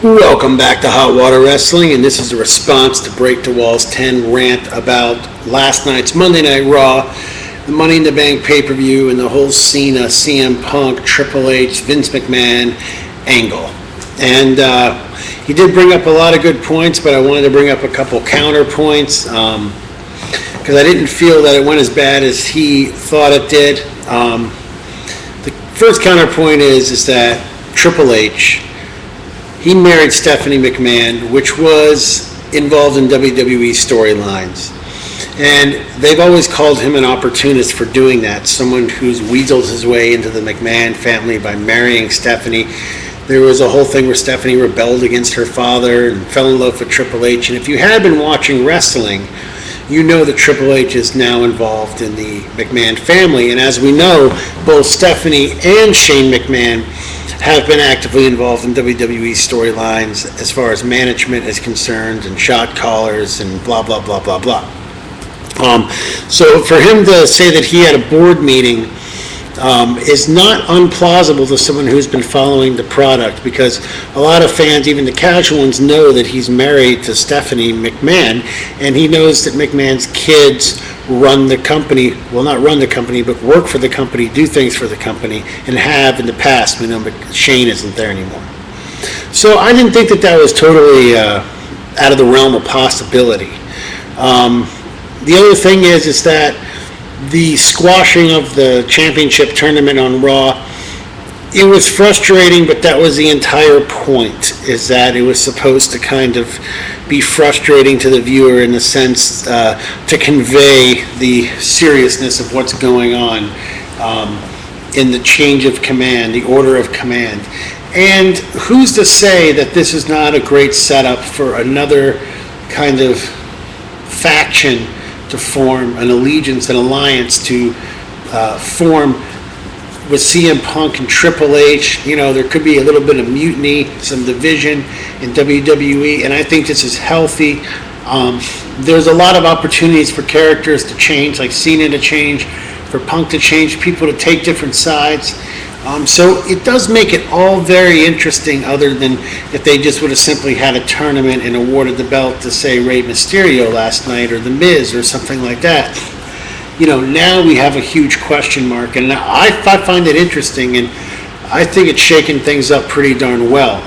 Welcome back to Hot Water Wrestling, and this is a response to BREAKTHEWALLS10 rant about last night's Monday Night Raw, the Money in the Bank pay-per-view, and the whole Cena, CM Punk, Triple H, Vince McMahon angle. And he did bring up a lot of good points, but I wanted to bring up a couple counterpoints because I didn't feel that it went as bad as he thought it did. The first counterpoint is that Triple H, he married Stephanie McMahon, which was involved in WWE storylines. And they've always called him an opportunist for doing that, someone who's weaseled his way into the McMahon family by marrying Stephanie. There was a whole thing where Stephanie rebelled against her father and fell in love with Triple H. And if you had been watching wrestling, you know that Triple H is now involved in the McMahon family. And as we know, both Stephanie and Shane McMahon have been actively involved in WWE storylines as far as management is concerned and shot callers and blah, blah, blah, blah, blah. So for him to say that he had a board meeting is not unplausible to someone who's been following the product, because a lot of fans, even the casual ones, know that he's married to Stephanie McMahon, and he knows that McMahon's kids run the company, well, not run the company, but work for the company, do things for the company, and have in the past. We know Shane isn't there anymore. So I didn't think that was totally out of the realm of possibility. The other thing is that the squashing of the championship tournament on Raw, it was frustrating, but that was the entire point, is that it was supposed to kind of be frustrating to the viewer in the sense to convey the seriousness of what's going on in the change of command, the order of command. And who's to say that this is not a great setup for another kind of faction to form, an allegiance, an alliance to form with CM Punk and Triple H. You know, there could be a little bit of mutiny, some division in WWE, and I think this is healthy. There's a lot of opportunities for characters to change, like Cena to change, for Punk to change, people to take different sides. So it does make it all very interesting, other than if they just would have simply had a tournament and awarded the belt to, say, Rey Mysterio last night, or The Miz, or something like that. You know, now we have a huge question mark, and I find it interesting, and I think it's shaking things up pretty darn well.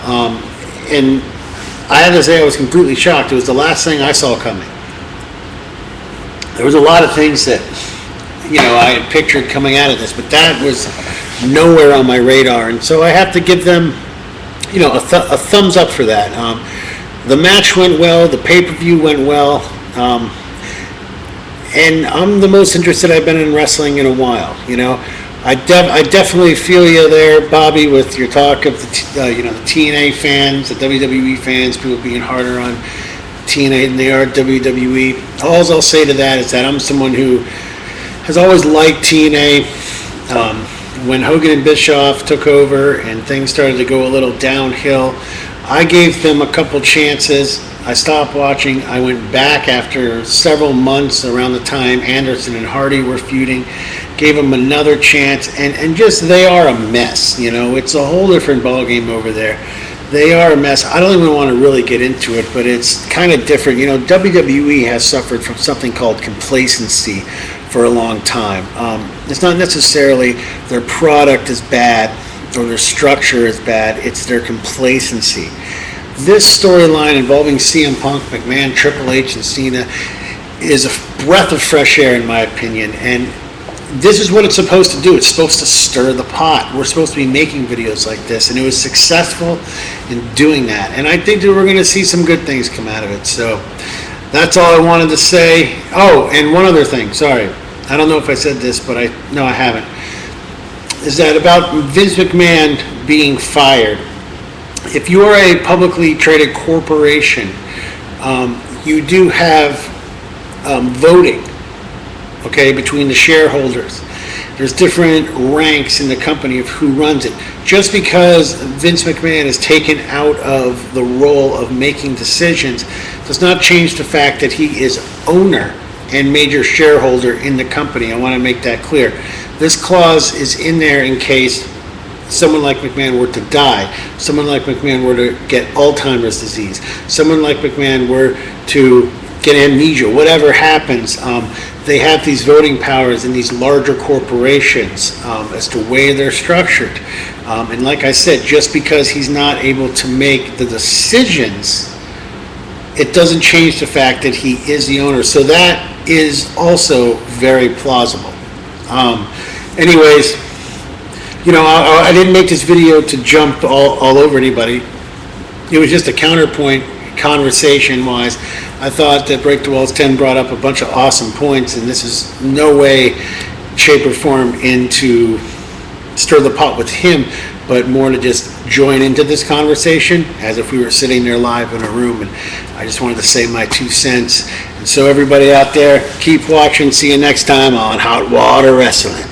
And I have to say, I was completely shocked. It was the last thing I saw coming. There was a lot of things that, you know, I had pictured coming out of this, but that was nowhere on my radar, and so I have to give them, you know, a thumbs up for that. The match went well, the pay-per-view went well, and I'm the most interested I've been in wrestling in a while. You know, I definitely feel you there, Bobby, with your talk of the you know, the TNA fans, the WWE fans, people being harder on TNA than they are WWE. All I'll say to that is that I'm someone who has always liked TNA. When Hogan and Bischoff took over and things started to go a little downhill, I gave them a couple chances. I stopped watching. I went back after several months, around the time Anderson and Hardy were feuding, gave them another chance, and just, they are a mess. You know, it's a whole different ballgame over there. They are a mess. I don't even want to really get into it, but it's kind of different. You know, WWE has suffered from something called complacency for a long time. It's not necessarily their product is bad or their structure is bad, it's their complacency. This storyline involving CM Punk, McMahon, Triple H, and Cena is a breath of fresh air, in my opinion, and this is what it's supposed to do. It's supposed to stir the pot. We're supposed to be making videos like this, and it was successful in doing that, and I think that we're going to see some good things come out of it. So that's all I wanted to say. Oh, and one other thing, sorry. I don't know if I said this, but I haven't. Is that about Vince McMahon being fired. If you are a publicly traded corporation, you do have voting, okay, between the shareholders. There's different ranks in the company of who runs it. Just because Vince McMahon is taken out of the role of making decisions does not change the fact that he is owner and major shareholder in the company. I want to make that clear. This clause is in there in case someone like McMahon were to die, someone like McMahon were to get Alzheimer's disease, someone like McMahon were to get amnesia, whatever happens, they have these voting powers in these larger corporations as to way they're structured. And like I said, just because he's not able to make the decisions, it doesn't change the fact that he is the owner. So that is also very plausible. Anyways, I didn't make this video to jump all over anybody. It was just a counterpoint conversation-wise. I thought that Break the Walls 10 brought up a bunch of awesome points, and this is no way, shape, or form into stir the pot with him, but more to just join into this conversation as if we were sitting there live in a room. And I just wanted to say my 2 cents. And so everybody out there, keep watching. See you next time on Hot Water Wrestling.